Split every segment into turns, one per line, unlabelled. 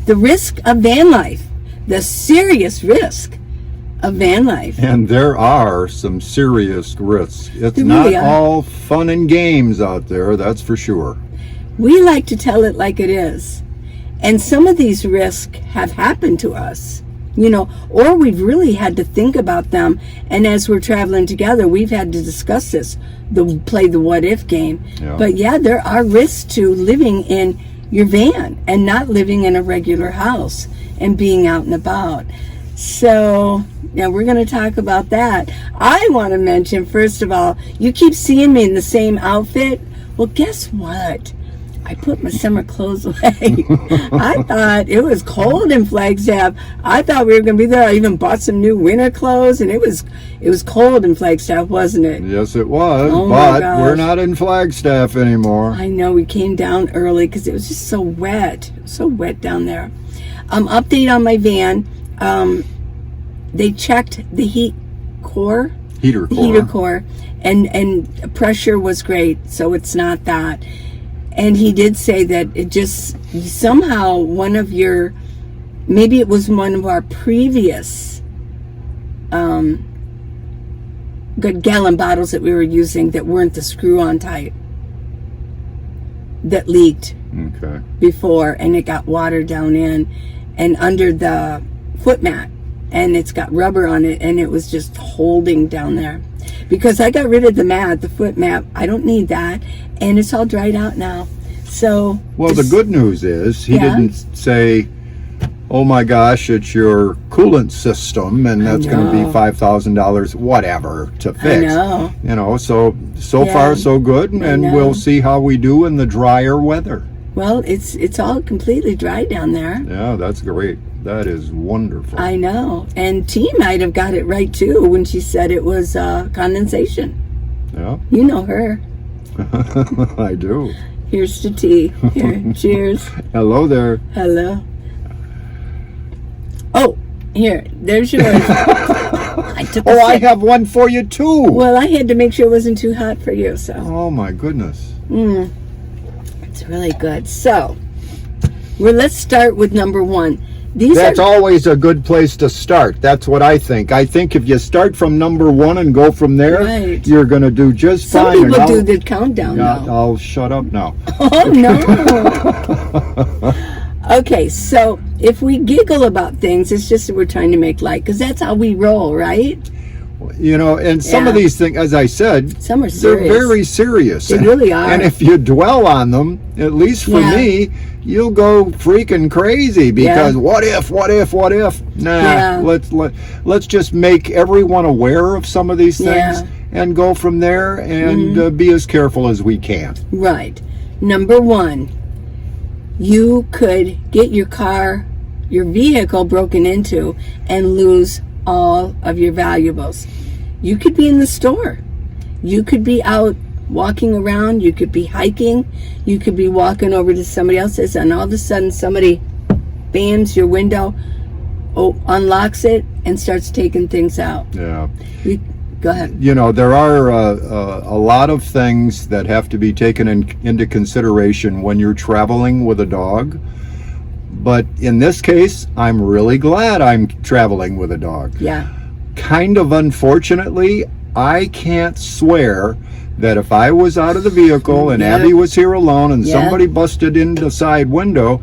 the risk of van life, the serious risk of van life.
And there are some serious risks. It's
There
not
really are.
all fun and games out there, that's for sure.
We like to tell it like it is. And some of these risks have happened to us, you know, or we've really had to think about them. And as we're traveling together, we've had to discuss this, play the what if game.
Yeah.
But yeah, there are risks to living in your van and not living in a regular house and being out and about. So, yeah, we're going to talk about that. I want to mention, first of all, you keep seeing me in the same outfit. Well, guess what? I put my summer clothes away. I thought it was cold in Flagstaff. I thought we were going to be there. I even bought some new winter clothes, and it was cold in Flagstaff, wasn't it?
Yes, it was,
Oh my
but
gosh.
we're not in Flagstaff anymore.
I know, we came down early because it was just so wet. So wet down there. Update on my van. They checked the heater core, and pressure was great, so it's not that. And he did say that it just somehow maybe it was one of our previous good gallon bottles that we were using that weren't the screw-on type that leaked before, and it got water down in and under the foot mat, and it's got rubber on it, and it was just holding down there. Because I got rid of the foot mat, I don't need that, and it's all dried out now. So,
well, the good news is he didn't say, oh my gosh, it's your coolant system and that's going to be $5,000 whatever to fix.
I know.
You know, so far so good, and we'll see how we do in the drier weather.
Well, it's all completely dry down there.
Yeah, that's great. That is wonderful.
I know. And T might have got it right too when she said it was condensation.
Yeah.
You know her.
I do.
Here's to T. Here, cheers.
Hello there.
Hello. Oh, here, there's yours.
I have one for you too.
Well, I had to make sure it wasn't too hot for you, so.
Oh my goodness.
It's really good. So, let's start with number one.
That's always a good place to start. That's what I think. I think if you start from number one and go from there, you're going to do just
Some
fine.
people do the countdown now.
I'll shut up now.
Oh, no. Okay, so if we giggle about things, it's just that we're trying to make light, because that's how we roll, right?
You know, and some of these things, as I said,
some are
serious. They're very serious.
They really are.
And if you dwell on them, at least for me, you'll go freaking crazy because what if? Nah, let's just make everyone aware of some of these things and go from there and be as careful as we can.
Right. Number one, you could get your vehicle broken into and lose all of your valuables. You could be in the store. You could be out walking around. You could be hiking. You could be walking over to somebody else's, and all of a sudden somebody bams your window, unlocks it, and starts taking things out.
Yeah.
Go ahead.
You know, there are a lot of things that have to be taken into consideration when you're traveling with a dog. But in this case, I'm really glad I'm traveling with a dog.
Yeah.
Kind of unfortunately, I can't swear that if I was out of the vehicle and Abby was here alone and somebody busted in the side window,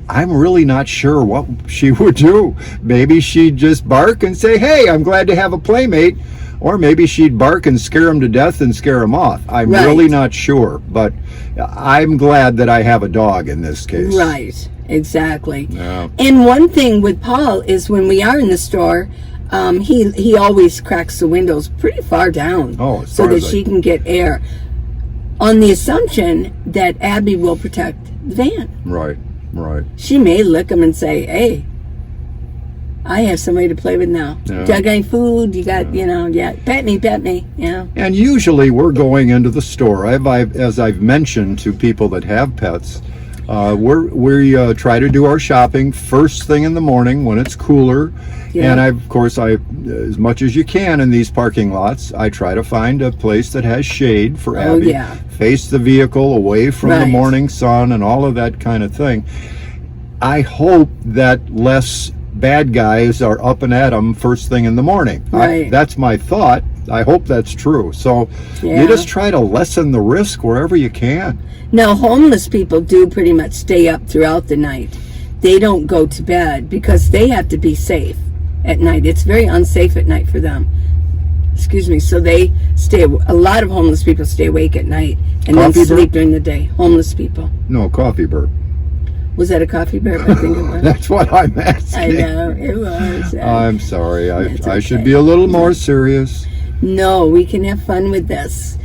I'm really not sure what she would do. Maybe she'd just bark and say, hey, I'm glad to have a playmate. Or maybe she'd bark and scare him to death and scare him off. I'm really not sure. But I'm glad that I have a dog in this case.
Right. Exactly.
Yeah.
And one thing with Paul is when we are in the store, he always cracks the windows pretty far down so that she can get air, on the assumption that Abby will protect the van.
Right.
She may lick him and say, hey, I have somebody to play with now.
Yeah.
Do I got any food? You got, pet me, yeah.
And usually we're going into the store. As I've mentioned to people that have pets, we try to do our shopping first thing in the morning when it's cooler. And of course, as much as you can in these parking lots, I try to find a place that has shade for Abby. Face the vehicle away from the morning sun and all of that kind of thing. I hope that less bad guys are up and at them first thing in the morning.
Right.
That's my thought. I hope that's true. So you just try to lessen the risk wherever you can.
Now, homeless people do pretty much stay up throughout the night. They don't go to bed because they have to be safe at night. It's very unsafe at night for them. Excuse me. So they stay. A lot of homeless people stay awake at night and then sleep during the day. Homeless people.
No, coffee burp.
Was that a coffee burp? I think it was.
That's what I'm asking.
I know, it was.
I'm sorry. I should
okay.
be a little more serious.
No, we can have fun with this.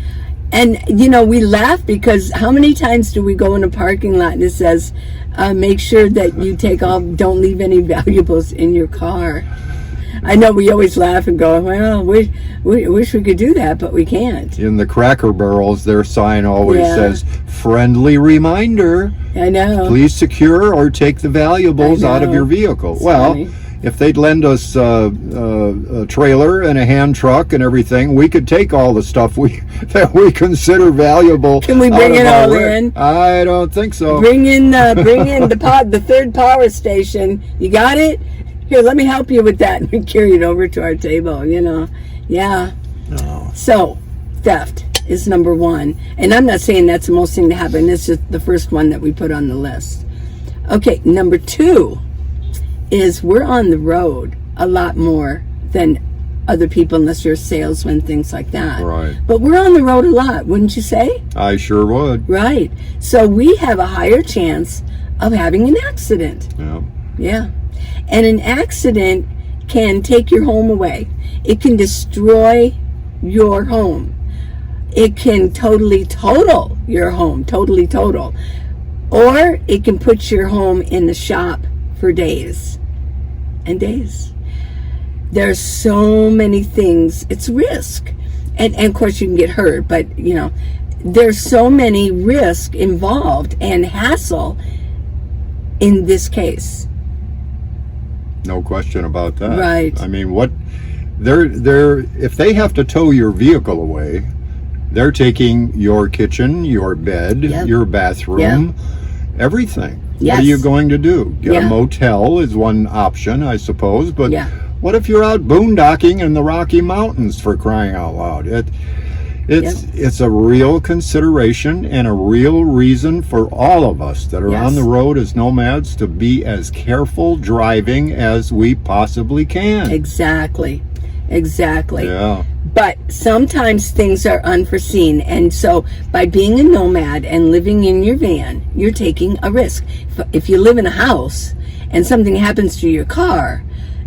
And, you know, we laugh because how many times do we go in a parking lot and it says, make sure that you don't leave any valuables in your car. I know we always laugh and go, well, we wish we could do that, but we can't.
In the Cracker Barrels, their sign always says, friendly reminder.
I know.
Please secure or take the valuables out of your vehicle.
It's
well,
funny.
If they'd lend us a trailer and a hand truck and everything, we could take all the stuff that we consider valuable.
Can we bring it all in?
I don't think so.
Bring in the third power station. You got it? Here, let me help you with that. And we carry it over to our table, you know. Yeah.
No.
So, theft is number one. And I'm not saying that's the most thing to happen. It's just the first one that we put on the list. Okay, number two is we're on the road a lot more than other people, unless you're a salesman, things like that.
Right.
But we're on the road a lot, wouldn't you say?
I sure would.
Right. So we have a higher chance of having an accident.
Yeah.
Yeah. And an accident can take your home away. It can destroy your home. It can totally total your home, totally total. Or it can put your home in the shop for days and days. There's so many things. It's risk. And of course you can get hurt, but you know, there's so many risk involved and hassle in this case.
No question about that.
Right.
I mean, they're if they have to tow your vehicle away, they're taking your kitchen, your bed, your bathroom, everything.
Yes.
What are you going to do? Get a motel is one option, I suppose, but what if you're out boondocking in the Rocky Mountains, for crying out loud? It's a real consideration and a real reason for all of us that are on the road as nomads to be as careful driving as we possibly can.
Exactly.
Yeah.
But sometimes things are unforeseen, and so by being a nomad and living in your van, you're taking a risk. If you live in a house and something happens to your car,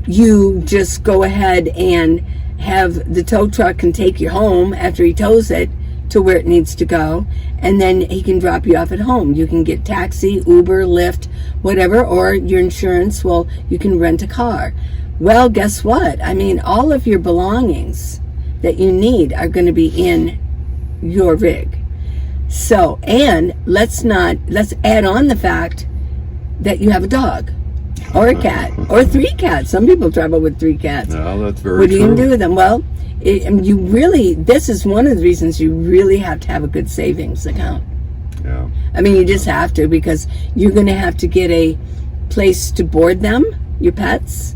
you just go ahead and have the tow truck can take you home after he tows it to where it needs to go, and then he can drop you off at home. You can get taxi, Uber, Lyft, whatever, or your insurance, well, you can rent a car. Well, guess what? I mean, all of your belongings that you need are going to be in your rig. So, and let's add on the fact that you have a dog or a cat or 3 cats. Some people travel with 3 cats.
No, that's very true.
What are you going to do with them? Well, this is one of the reasons you really have to have a good savings account.
Yeah.
I mean, you just have to, because you're going to have to get a place to board them, your pets,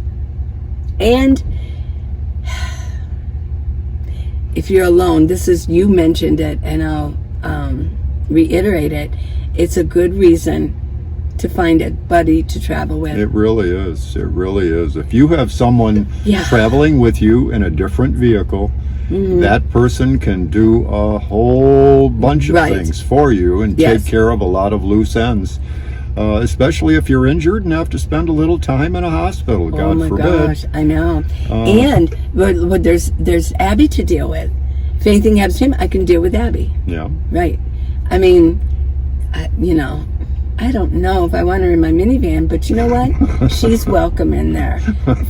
and if you're alone, you mentioned it, and I'll reiterate it, it's a good reason to find a buddy to travel with.
It really is. It really is. If you have someone traveling with you in a different vehicle, that person can do a whole bunch of things for you and take care of a lot of loose ends. Especially if you're injured and have to spend a little time in a hospital, God forbid. Oh my gosh,
I know. But there's Abby to deal with. If anything happens to him, I can deal with Abby.
Yeah.
Right. I mean, I don't know if I want her in my minivan, but you know what? She's welcome in there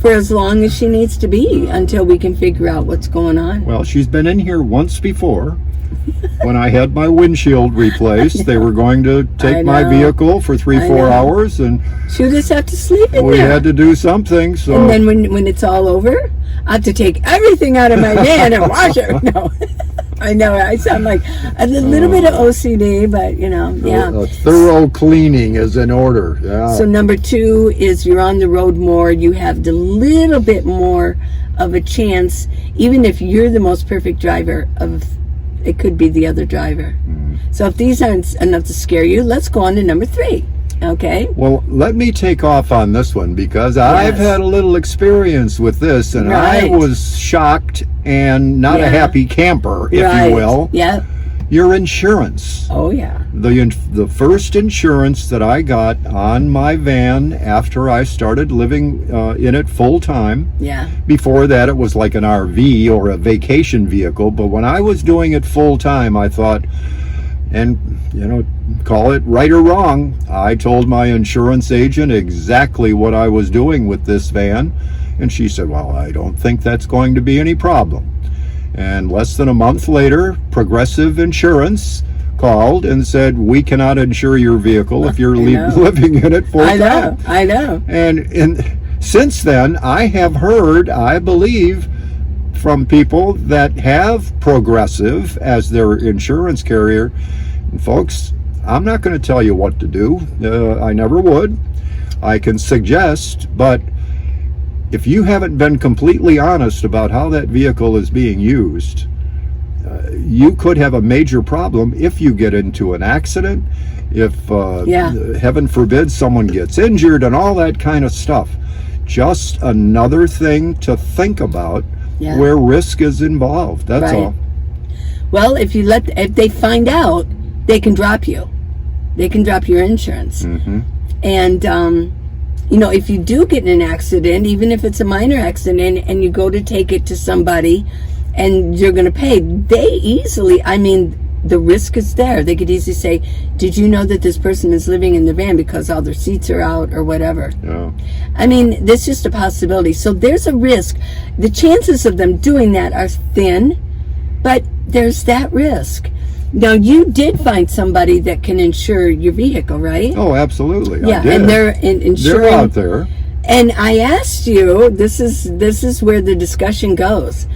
for as long as she needs to be until we can figure out what's going on.
Well, she's been in here once before. When I had my windshield replaced, they were going to take my vehicle for 3-4 hours, and
she'll just have to sleep in there.
We had to do something. So,
and then when it's all over, I have to take everything out of my van and wash it. No, I know. I sound like a little bit of OCD, but yeah.
A thorough cleaning is in order. Yeah.
So number 2 is you're on the road more. You have the little bit more of a chance, even if you're the most perfect driver, of it could be the other driver. So if these aren't enough to scare you, let's go on to number 3. Okay.
Well, let me take off on this one because I've had a little experience with this, and I was shocked and not a happy camper, if you will.
Yeah.
Your insurance.
Oh, yeah.
The first insurance that I got on my van after I started living in it full time.
Yeah.
Before that, it was like an RV or a vacation vehicle. But when I was doing it full time, I thought, and call it right or wrong, I told my insurance agent exactly what I was doing with this van, and she said, well, I don't think that's going to be any problem. And less than a month later, Progressive Insurance called and said, we cannot insure your vehicle if you're living in it full time.
I know.
And since then, I have heard, I believe, from people that have Progressive as their insurance carrier. And folks, I'm not going to tell you what to do. I never would. I can suggest, but if you haven't been completely honest about how that vehicle is being used, you could have a major problem if you get into an accident, if, heaven forbid, someone gets injured and all that kind of stuff. Just another thing to think about where risk is involved. That's all.
Well, if they find out, they can drop you. They can drop your insurance.
Mm-hmm.
And, if you do get in an accident, even if it's a minor accident, and you go to take it to somebody and you're going to pay, they easily, the risk is there. They could easily say, did you know that this person is living in the van because all their seats are out or whatever?
Yeah.
That's just a possibility. So there's a risk. The chances of them doing that are thin, but there's that risk. Now, you did find somebody that can insure your vehicle, right?
Oh, absolutely.
Yeah,
I did.
and they're insuring.
They're out there.
And I asked you, this is where the discussion goes.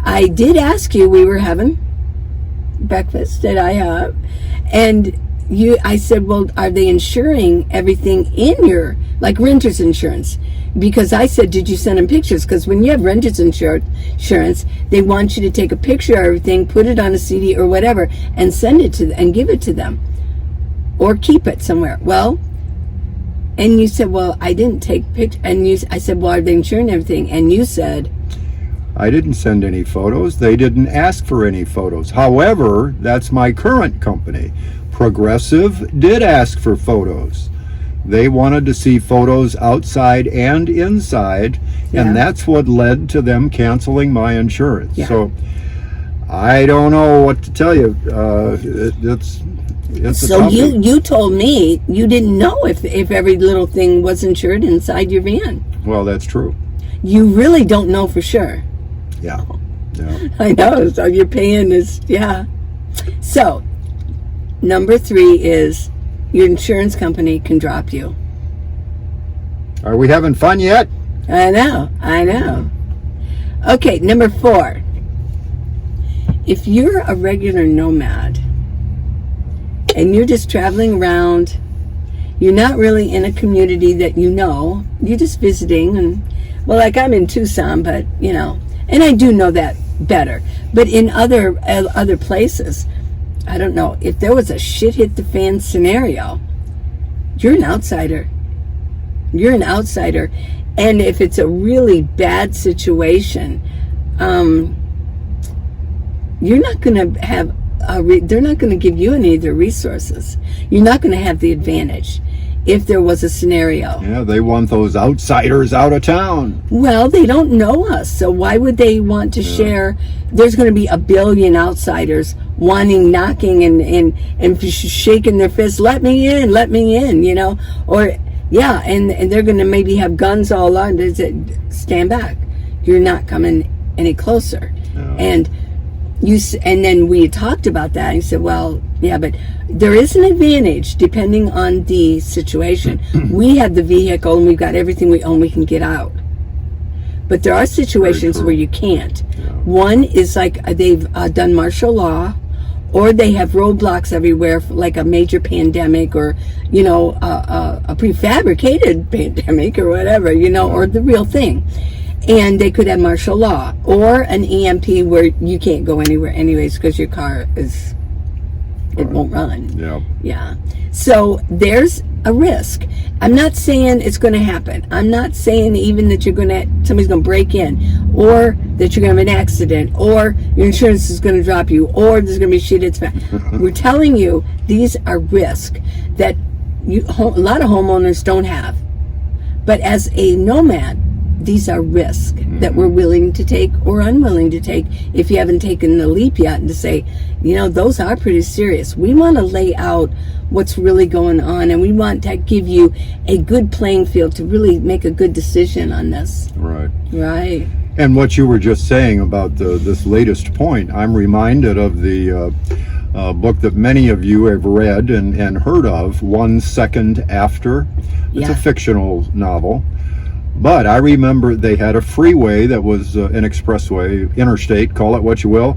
I did ask you, we were having breakfast at IHOP, and I said, well, are they insuring everything in your, like renter's insurance? Because I said, did you send them pictures? Because when you have renter's insurance, they want you to take a picture of everything, put it on a CD or whatever, and send it to them and give it to them, or keep it somewhere. Well, and you said, well, I didn't take pictures. And I said, well, are they insuring everything? And you said,
I didn't send any photos. They didn't ask for any photos. However, that's my current company. Progressive did ask for photos. They wanted to see photos outside and inside, and that's what led to them canceling my insurance. Yeah. So I don't know what to tell you. It's
so you told me you didn't know if every little thing was insured inside your van.
Well, that's true.
You really don't know for sure.
Yeah.
I know. So you're paying this. Yeah. So number 3 is your insurance company can drop you.
Are we having fun yet?
I know. Okay, number 4. If you're a regular nomad and you're just traveling around, you're not really in a community that you're just visiting, and well, like I'm in Tucson, but and I do know that better. But in other places, I don't know, if there was a shit hit the fan scenario, you're an outsider. You're an outsider. And if it's a really bad situation, you're not going to have they're not going to give you any of their resources. You're not going to have the advantage if there was a scenario.
Yeah, they want those outsiders out of town.
Well, they don't know us, so why would they want to share? There's going to be a billion outsiders knocking and shaking their fists, let me in, or and they're going to maybe have guns all on. They said, stand back, you're not coming any closer.
No.
And then we talked about that, and you said, well, yeah, but there is an advantage depending on the situation. We have the vehicle and we've got everything we own, we can get out. But there are situations
true.
where you can't.
Yeah.
One is like they've done martial law, or they have roadblocks everywhere, like a major pandemic, or a prefabricated pandemic, or whatever, or the real thing. And they could have martial law, or an EMP where you can't go anywhere anyways because your car won't run.
Yeah.
Yeah. So there's a risk. I'm not saying it's going to happen. I'm not saying even that somebody's going to break in, or that you're going to have an accident, or your insurance is going to drop you, or there's going to be shit. It's bad. We're telling you these are risks that a lot of homeowners don't have. But as a nomad, these are risks that we're willing to take or unwilling to take if you haven't taken the leap yet, and to say, those are pretty serious. We want to lay out what's really going on, and we want to give you a good playing field to really make a good decision on this.
Right.
Right.
And what you were just saying about this latest point, I'm reminded of the book that many of you have read and heard of, 1 Second After. It's a fictional novel. But I remember they had a freeway that was an expressway, interstate, call it what you will,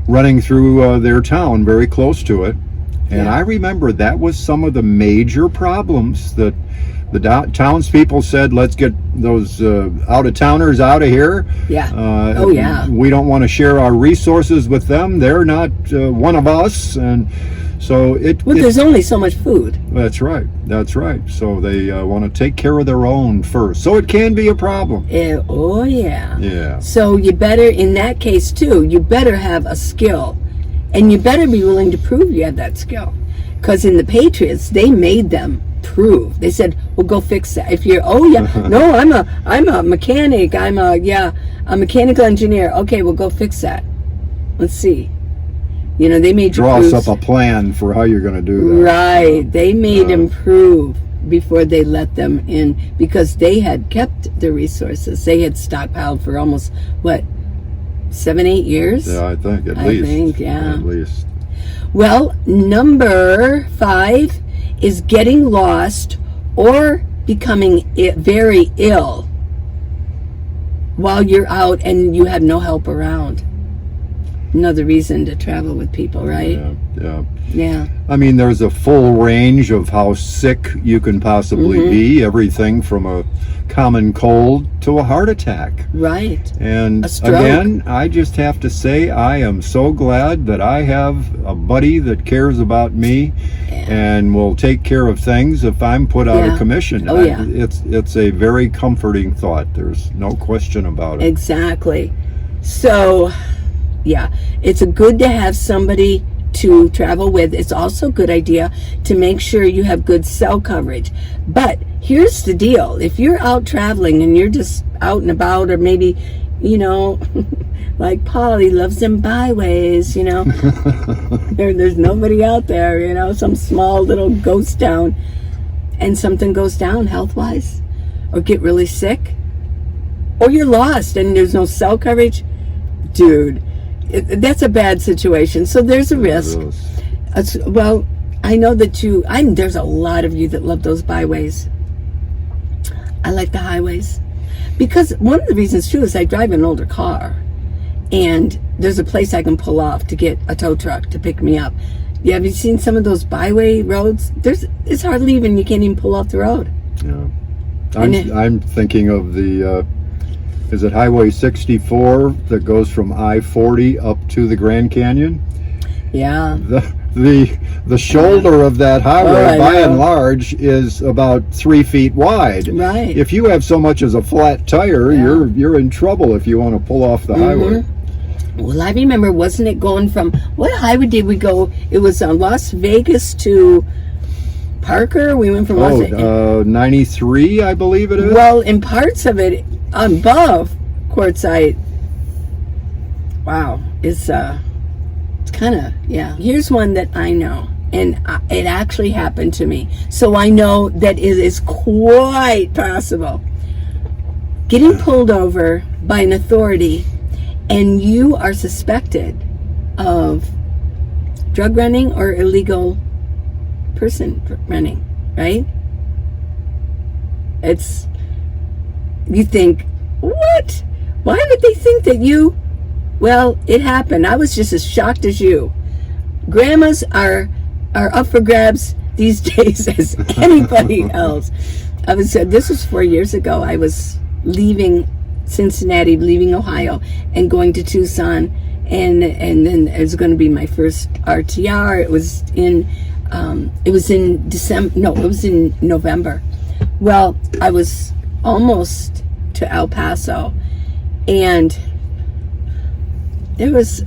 running through their town, very close to it. And I remember that was some of the major problems that the townspeople said, let's get those out-of-towners out of here.
Yeah. We
don't want to share our resources with them. They're not one of us. And so
there's only so much food.
That's right. So they want to take care of their own first. So it can be a problem.
Yeah. So you better, in that case too, you better have a skill, and you better be willing to prove you have that skill. Because in the Patriots, they made them prove. They said, "Well, go fix that." If you're, no, I'm a mechanic. I'm a mechanical engineer. Okay, well, go fix that. Let's see. They made you
draw us up a plan for how you're going to do that.
Right. They made them prove before they let them in, because they had kept the resources. They had stockpiled for almost 7-8 years.
Yeah, I think at least.
Well, number 5 is getting lost or becoming very ill while you're out and you have no help around. Another reason to travel with people, right? Yeah.
I mean, there's a full range of how sick you can possibly be. Everything from a common cold to a heart attack.
Right.
And
a stroke.
Again, I just have to say I am so glad that I have a buddy that cares about me and will take care of things if I'm put out of commission. It's a very comforting thought. There's no question about it.
Exactly. So, yeah, it's good to have somebody to travel with. It's also a good idea to make sure you have good cell coverage. But here's the deal. If you're out traveling and you're just out and about, or maybe, like Polly loves them byways, there's nobody out there, some small little ghost town, and something goes down health-wise, or get really sick, or you're lost and there's no cell coverage, dude, that's a bad situation. So there's a risk. Well, I know that there's a lot of you that love those byways. I like the highways. Because one of the reasons too is I drive an older car, and there's a place I can pull off to get a tow truck to pick me up. Yeah, have you seen some of those byway roads? It's hardly even, you can't even pull off the road.
Yeah. I'm thinking of the is it Highway 64 that goes from I-40 up to the Grand Canyon?
Yeah.
The shoulder of that highway, by and large, is about 3 feet wide.
Right.
If you have so much as a flat tire, you're in trouble if you want to pull off the highway.
Well, I remember, wasn't it going from, what highway did we go? It was Las Vegas to Parker. We went from
93, I believe it is.
Well, in parts of it, above Quartzsite, wow, it's kind of, Here's one that I know, and it actually happened to me, so I know that it is quite possible. Getting pulled over by an authority, and you are suspected of drug running or illegal person running, right? You think, what? Why would they think that you? Well, it happened. I was just as shocked as you. Grandmas are up for grabs these days as anybody else. This was 4 years ago. I was leaving Cincinnati, leaving Ohio, and going to Tucson, and then it was going to be my first RTR. It was in December. No, it was in November. Well, I was almost to El Paso, and there was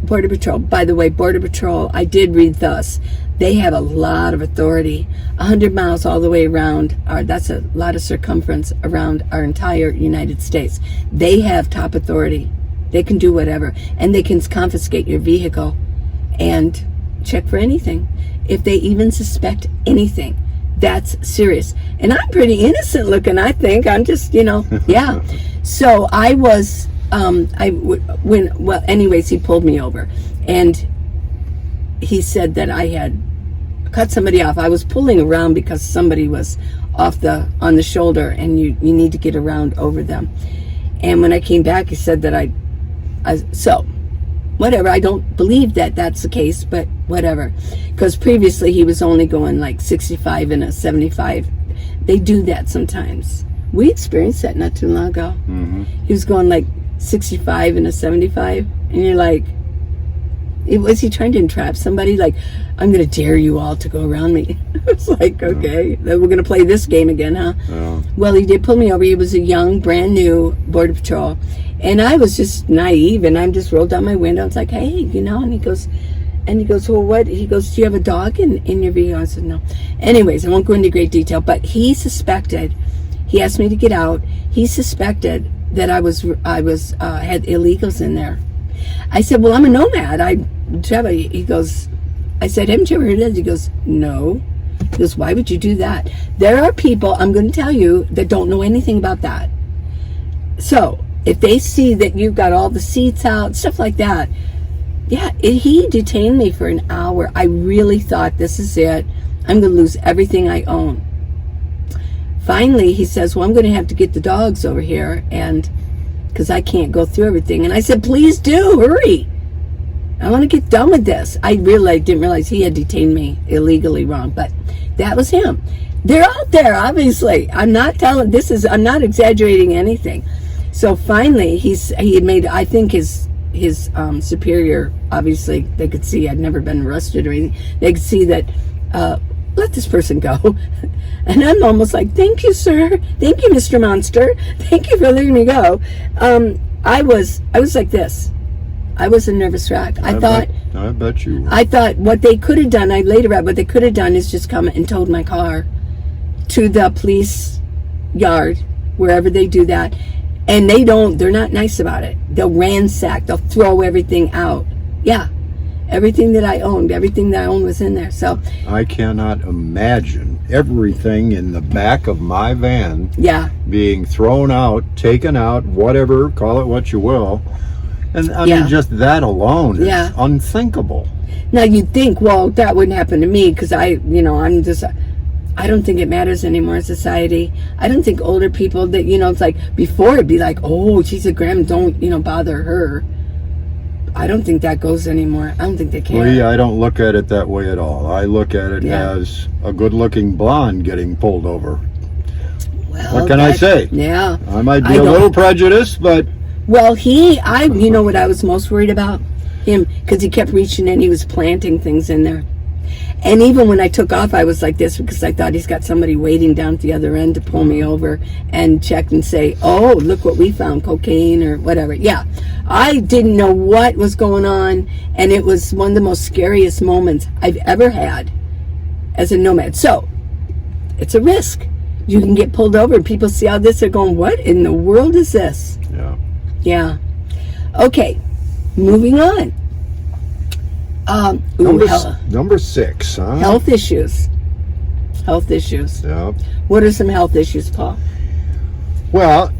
Border Patrol. By the way, Border Patrol, I did read thus. They have a lot of authority, 100 miles all the way around. That's a lot of circumference around our entire United States. They have top authority. They can do whatever. And they can confiscate your vehicle and check for anything. If they even suspect anything, that's serious. And I'm pretty innocent looking, I think. I'm just, yeah. So I was, anyways, he pulled me over. And he said that I had cut somebody off. I was pulling around because somebody was on the shoulder, and you need to get around over them. And when I came back, he said that so whatever. I don't believe that that's the case, but whatever. Because previously he was only going like 65 and a 75. They do that sometimes. We experienced that not too long ago. Mm-hmm. He was going like 65 and a 75, and you're like, was he trying to entrap somebody? Like, I'm going to dare you all to go around me. It's like, okay, we're going to play this game again, huh? Yeah. Well, he did pull me over. He was a young, brand new Border Patrol. And I was just naive, and I just rolled down my window. It's like, hey, and he goes, well, what? He goes, do you have a dog in your vehicle? I said, no. Anyways, I won't go into great detail, but he suspected, he asked me to get out. He suspected that I had illegals in there. I said, well, I'm a nomad. He goes, I said, haven't you ever heard of this? He goes, no. He goes, why would you do that? There are people, I'm going to tell you, that don't know anything about that. So if they see that you've got all the seats out, stuff like that, yeah, he detained me for an hour. I really thought, this is it. I'm going to lose everything I own. Finally, he says, well, I'm going to have to get the dogs over here, and because I can't go through everything. And I said, please do, hurry. I want to get done with this. I really didn't realize he had detained me illegally wrong, but that was him. They're out there, obviously. I'm not exaggerating anything. So finally, he had made, I think his superior, obviously, they could see I'd never been arrested or anything. They could see that, let this person go. And I'm almost like, thank you, sir. Thank you, Mr. Monster. Thank you for letting me go. I was like this. I was a nervous wreck. I bet you were. I thought what they could have done, I later read, what they could have done is just come and towed my car to the police yard, wherever they do that. And they're not nice about it. They'll ransack, they'll throw everything out. Yeah. Everything that I owned was in there. So
I cannot imagine everything in the back of my van being thrown out, taken out, whatever, call it what you will. And I mean, just that alone is unthinkable.
Now you'd think, well, that wouldn't happen to me because I don't think it matters anymore in society. I don't think older people that, it's like before it'd be like, oh, she's a grandma, don't, bother her. I don't think that goes anymore. I don't think they care.
Well, I don't look at it that way at all. I look at it as a good-looking blonde getting pulled over. Well, what can I say?
Yeah.
I might be a little prejudiced, but...
Well, you know what I was most worried about? Him, because he kept reaching in, he was planting things in there. And even when I took off, I was like this because I thought he's got somebody waiting down at the other end to pull me over and check and say, oh, look what we found, cocaine or whatever. Yeah, I didn't know what was going on, and it was one of the most scariest moments I've ever had as a nomad. So, it's a risk. You can get pulled over and people see all this, they're going, what in the world is this? Yeah. Okay, moving on.
Number 6, huh?
Health issues. Yeah. What are some health issues, Paul?
Well,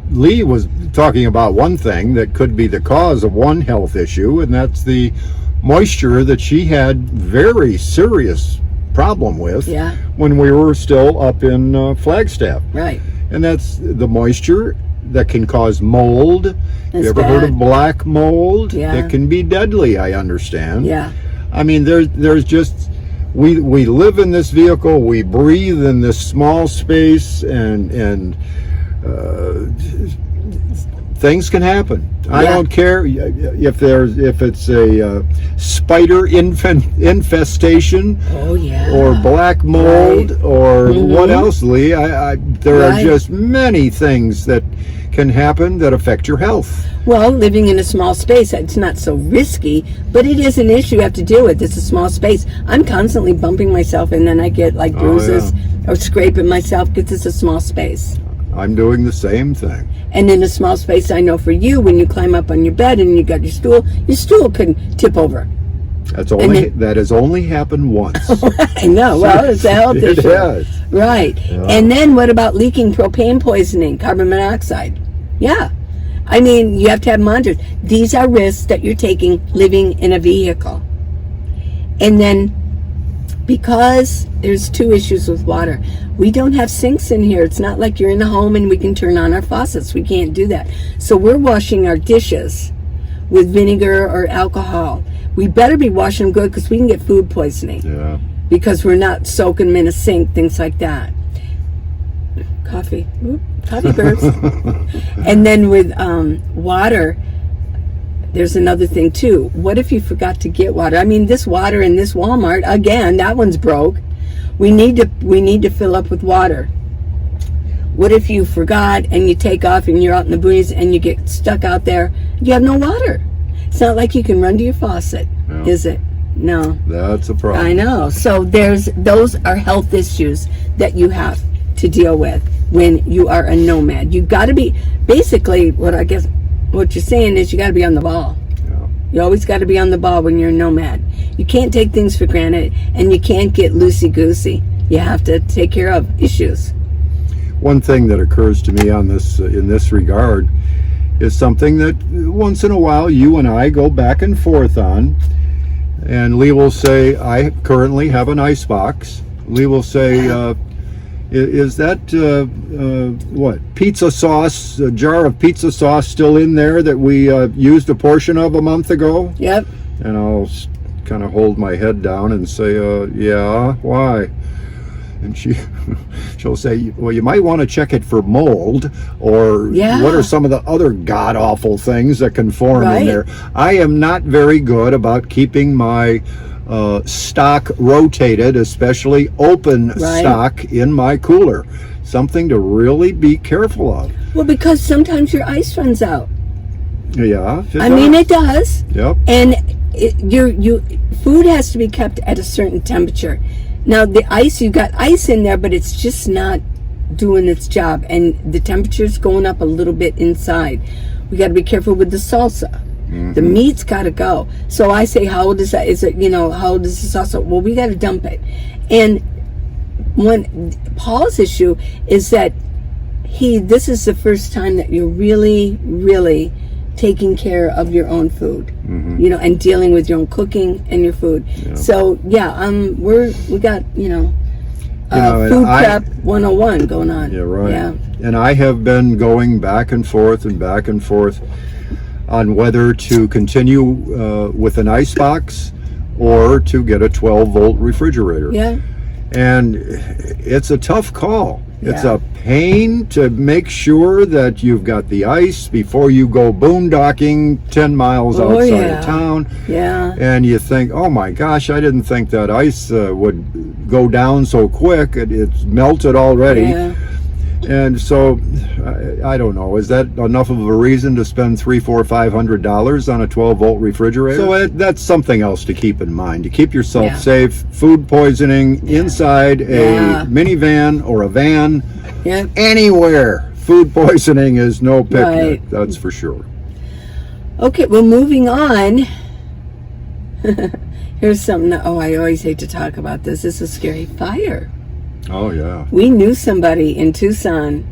Lee was talking about one thing that could be the cause of one health issue, and that's the moisture that she had very serious problem with when we were still up in Flagstaff.
Right.
And that's the moisture that can cause mold.
That's
you ever heard
bad.
of black mold?
Yeah.
It can be deadly, I understand.
Yeah.
I mean, there's just, we live in this vehicle, we breathe in this small space, and things can happen. I don't care if it's a spider infestation,
Oh, yeah.
or black mold,
Right.
or what else, Lee? There are
Right.
just many things that can happen that affect your health.
Well, living in a small space, it's not so risky, but it is an issue you have to deal with. It's a small space. I'm constantly bumping myself, and then I get like bruises or scraping myself because it's a small space.
I'm doing the same thing.
And in a small space, I know for you, when you climb up on your bed and you got your stool can tip over.
That has only happened once.
I know. Well, it's a health
It
issue.
has.
Right.
Yeah.
And then what about leaking propane poisoning, carbon monoxide? Yeah. I mean, you have to have monitors. These are risks that you're taking living in a vehicle. And then, because there's two issues with water, we don't have sinks in here. It's not like you're in a home and we can turn on our faucets. We can't do that. So we're washing our dishes with vinegar or alcohol. We better be washing them good because we can get food poisoning.
Yeah.
Because we're not soaking them in a sink, things like that. Coffee. Oop, coffee burps. And then with water, there's another thing too. What if you forgot to get water? I mean, this water in this Walmart, again, that one's broke. We need to fill up with water. What if you forgot and you take off and you're out in the breeze and you get stuck out there? You have no water. It's not like you can run to your faucet, is it? No.
That's a problem.
I know. So those are health issues that you have to deal with when you are a nomad. You got to be, basically, what you're saying is you got to be on the ball.
Yeah.
You always got to be on the ball when you're a nomad. You can't take things for granted, and you can't get loosey-goosey. You have to take care of issues.
One thing that occurs to me on this in this regard is something that once in a while you and I go back and forth on. And Lee will say, I currently have an ice box. Lee will say, is that what, pizza sauce, a jar of pizza sauce still in there that we used a portion of a month ago?
Yep.
And I'll kind of hold my head down and say, yeah, why? And she'll say, well, you might want to check it for mold, or what are some of the other god-awful things that can form in there. I am not very good about keeping my stock rotated, especially open stock in my cooler. Something to really be careful of.
Well, because sometimes your ice runs out.
Yeah.
I mean, it does.
Yep.
And food has to be kept at a certain temperature. Now, the ice, you got ice in there, but it's just not doing its job, and the temperature's going up a little bit inside. We got to be careful with the salsa. Mm-hmm. The meat's got to go. So I say, how old is that? Is it, how old is the salsa? Well, we got to dump it. And Paul's issue is that this is the first time that you're really, really taking care of your own food, and dealing with your own cooking and your food. Yeah. So we got food prep 101 going on.
Yeah, right.
Yeah.
And I have been going back and forth on whether to continue with an ice box or to get a 12-volt refrigerator.
Yeah.
And it's a tough call. It's
Yeah.
a pain to make sure that you've got the ice before you go boondocking 10 miles outside of town.
Yeah.
And you think, oh my gosh, I didn't think that ice would go down so quick. It's melted already.
Yeah.
And so, I don't know, is that enough of a reason to spend $300, $400, $500 on a 12-volt refrigerator? So that's something else to keep in mind. To keep yourself safe, food poisoning inside a minivan or a van, anywhere. Food poisoning is no picnic, that's for sure.
Okay, well, moving on. Here's something that, I always hate to talk about this. It's a scary fire.
Oh, yeah.
We knew somebody in Tucson,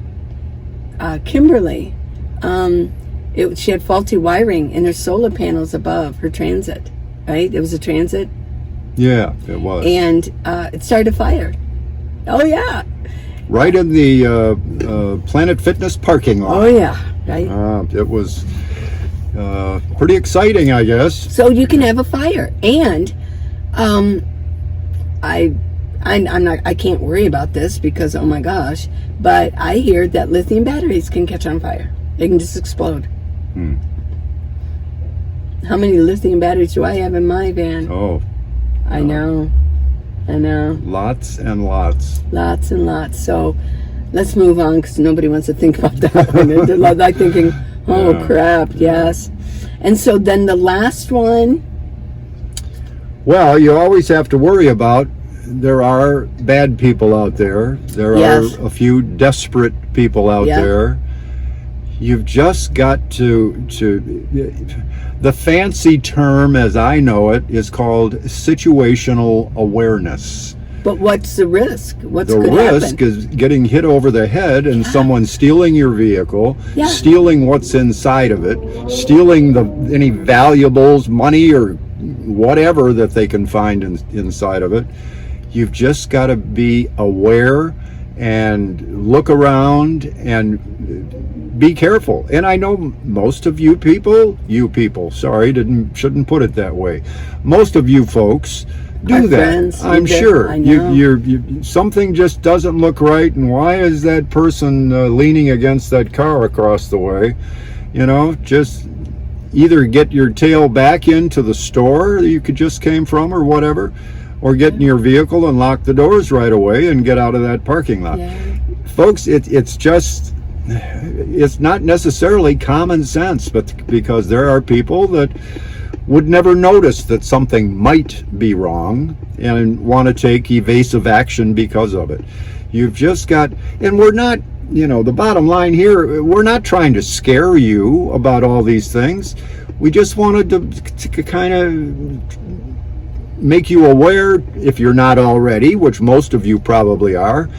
Kimberly. She had faulty wiring in her solar panels above her transit, right? It was a transit.
Yeah, it was.
And it started a fire. Oh, yeah.
right in the Planet Fitness parking lot.
Oh yeah, right.
It was pretty exciting, I guess.
So you can have a fire, and I can't worry about this because, oh my gosh, but I hear that lithium batteries can catch on fire. They can just explode. How many lithium batteries do I have in my van?
Oh,
I know.
lots and lots.
Lots and lots. So let's move on because nobody wants to think about that one. They're like thinking, oh crap, yes. And so then the last one.
Well, you always have to worry about, there are bad people out there. There
Yes.
are a few desperate people out
Yeah.
there. You've just got to, the fancy term as I know it is called situational awareness.
But what's the risk? What's
The
could
risk
happen?
is getting hit over the head and someone stealing your vehicle,
Yeah.
stealing what's inside of it, stealing any valuables, money or whatever that they can find inside of it. You've just got to be aware and look around and be careful. And I know most of you people, sorry, shouldn't put it that way. Most of you folks do
Our
that.
friends,
I'm
we do.
sure.
I know.
You something just doesn't look right, and why is that person leaning against that car across the way? You know, just either get your tail back into the store that you just came from or whatever, or get in your vehicle and lock the doors right away and get out of that parking lot.
Yeah.
Folks, it's not necessarily common sense, but because there are people that would never notice that something might be wrong and want to take evasive action because of it. You've just got, and we're not, the bottom line here, we're not trying to scare you about all these things. We just wanted to kind of make you aware, if you're not already, which most of you probably are.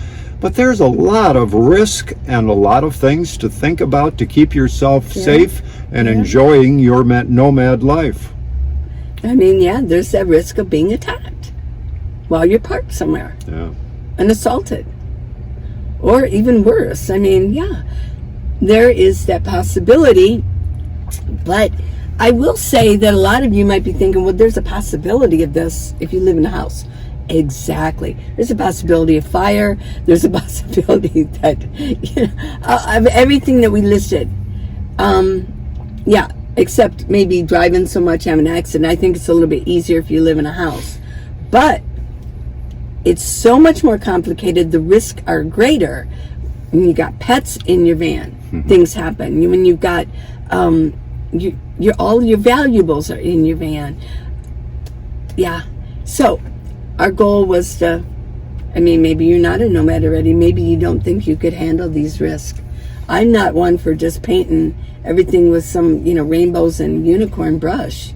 But there's a lot of risk and a lot of things to think about to keep yourself safe and enjoying your nomad life.
I mean, there's that risk of being attacked while you're parked somewhere
Yeah.
and assaulted. Or even worse. I mean, there is that possibility. But I will say that a lot of you might be thinking, well, there's a possibility of this if you live in a house. Exactly. There's a possibility of fire. There's a possibility that, of everything that we listed. Except maybe driving so much, have an accident. I think it's a little bit easier if you live in a house. But it's so much more complicated. The risks are greater. When you got pets in your van, things happen. When you've got all your valuables are in your van. Yeah. So our goal was to, maybe you're not a nomad already. Maybe you don't think you could handle these risks. I'm not one for just painting everything with some, rainbows and unicorn brush.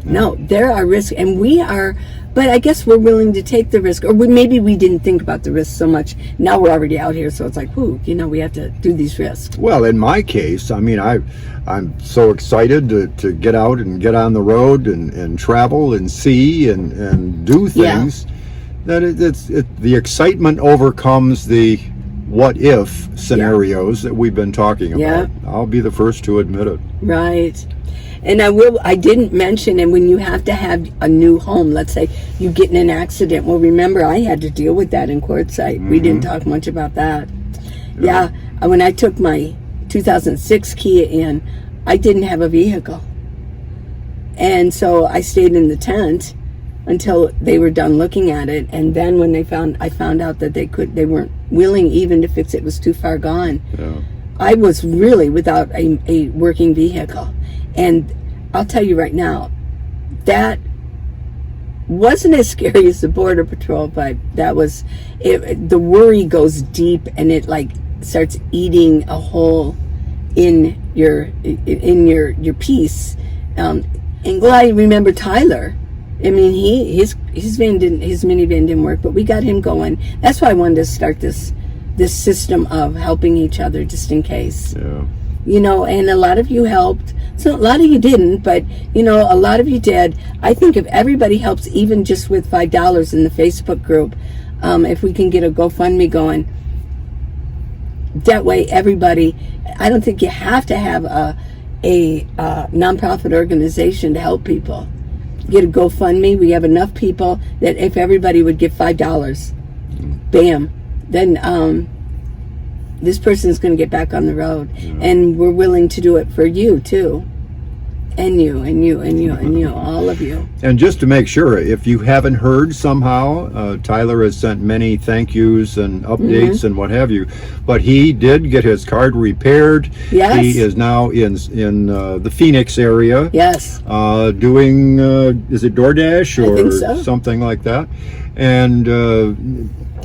No, there are risks, and we are, but I guess we're willing to take the risk, or maybe we didn't think about the risk so much. Now we're already out here, so it's like, we have to do these risks.
Well, in my case, I'm so excited to get out and get on the road and travel and see and do things that the excitement overcomes the what if scenarios that we've been talking about. I'll be the first to admit it.
Right. And I didn't mention, and when you have to have a new home, let's say you get in an accident. Well, remember, I had to deal with that in Quartzsite. We didn't talk much about that. When I took my 2006 Kia in, I didn't have a vehicle. And so I stayed in the tent until they were done looking at it. And then when I found out that they weren't willing even to fix it. It was too far gone.
Yeah.
I was really without a working vehicle. And I'll tell you right now, that wasn't as scary as the Border Patrol, but that was it. The worry goes deep, and it like starts eating a hole in your piece. And well, I remember Tyler. I mean, his minivan didn't work, but we got him going. That's why I wanted to start this system of helping each other just in case.
Yeah.
And a lot of you helped. So a lot of you didn't, but a lot of you did. I think if everybody helps, even just with $5 in the Facebook group, if we can get a GoFundMe going, that way everybody, I don't think you have to have a nonprofit organization to help people. Get a GoFundMe. We have enough people that if everybody would give $5, bam, then this person is going to get back on the road. And we're willing to do it for you too. And you, all of you.
And just to make sure, if you haven't heard somehow, Tyler has sent many thank yous and updates and what have you, but he did get his card repaired.
Yes.
He is now in the Phoenix area.
Yes.
Doing, is it DoorDash or
I think so.
something like that? And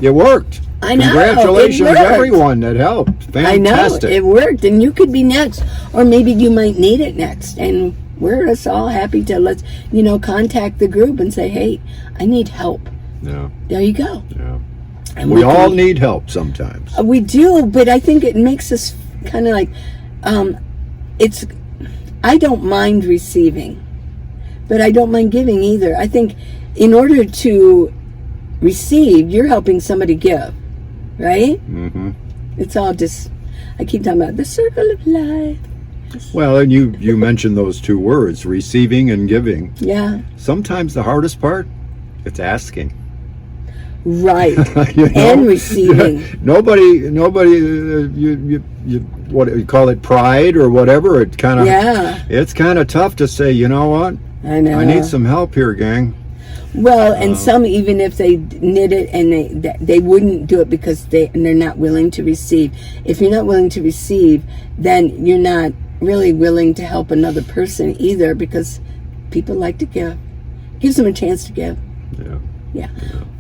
it worked.
I know.
Congratulations,
it worked.
everyone that helped. Fantastic.
I know, it worked, and you could be next, or maybe you might need it next, and we're just all happy to contact the group and say, hey, I need help.
Yeah.
There you go.
Yeah.
And
we all need help sometimes.
We do, but I think it makes us kind of like, I don't mind receiving, but I don't mind giving either. I think in order to receive, you're helping somebody give, right? Mm-hmm. It's all just, I keep talking about the circle of life.
Well, and you mentioned those two words, receiving and giving.
Yeah.
Sometimes the hardest part, it's asking.
Right. And receiving.
Nobody. You what you call it, pride or whatever. It kind of. Yeah. It's kind of tough to say. You know what?
I know.
I need some help here, gang.
Well, and some, even if they knit it and they wouldn't do it because they're not willing to receive. If you're not willing to receive, then you're not really willing to help another person either, because people like to give. Gives them a chance to give. Yeah.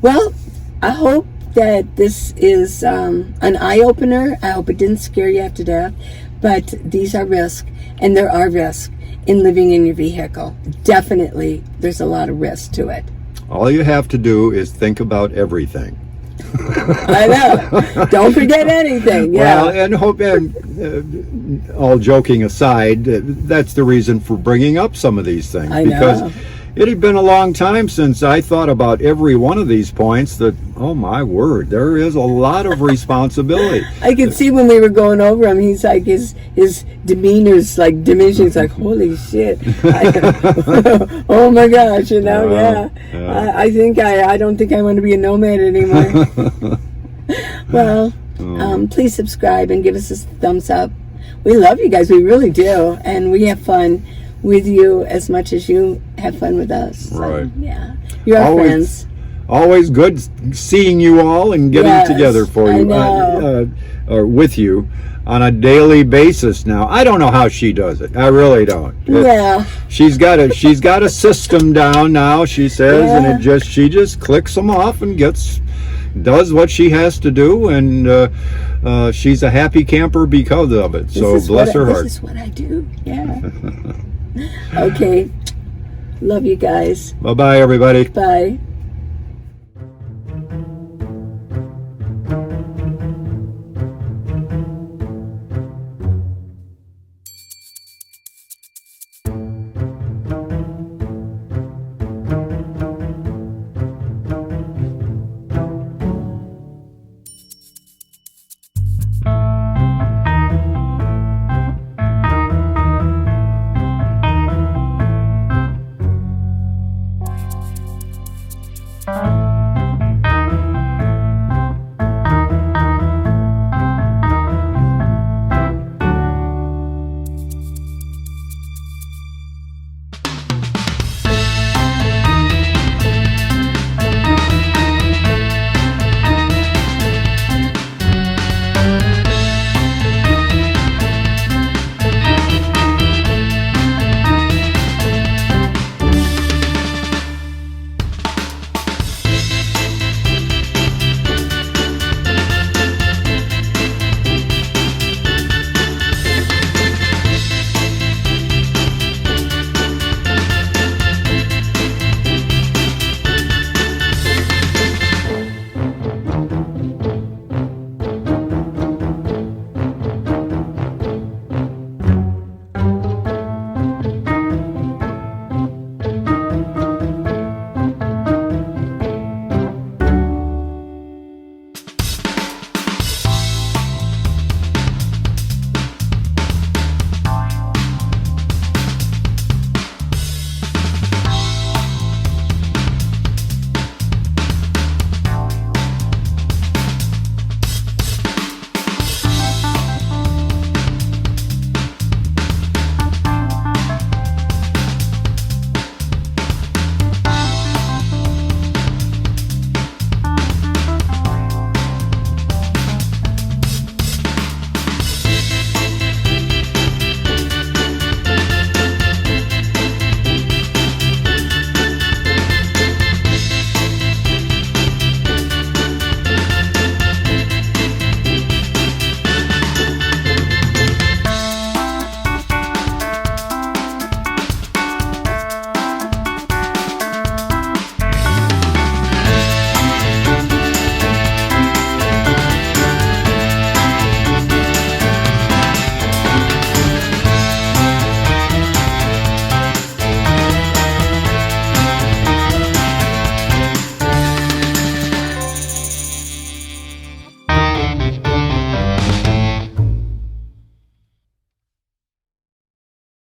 Well, I hope that this is an eye-opener. I hope it didn't scare you after death. But these are risks, and there are risks in living in your vehicle. Definitely, there's a lot of risk to it.
All you have to do is think about everything.
I know. Don't forget anything. Yeah.
Well, and hope, and all joking aside, that's the reason for bringing up some of these things.
I know.
Because it had been a long time since I thought about every one of these points that, oh my word, there is a lot of responsibility.
I could see when we were going over him, he's like, his demeanor's like diminishing. He's like, holy shit. Oh my gosh, yeah. I think I don't think I want to be a nomad anymore. Well, please subscribe and give us a thumbs up. We love you guys, we really do. And we have fun with you as much as you have fun with us.
Right.
So, yeah. You're our friends.
Always good seeing you all and getting together for you, or with you on a daily basis now. I don't know how she does it. I really don't. She's got a system down now, she says, and she just clicks them off and does what she has to do, and she's a happy camper because of it. So bless her heart.
This is what I do. Yeah. Okay. Love you guys.
Bye-bye, everybody.
Bye.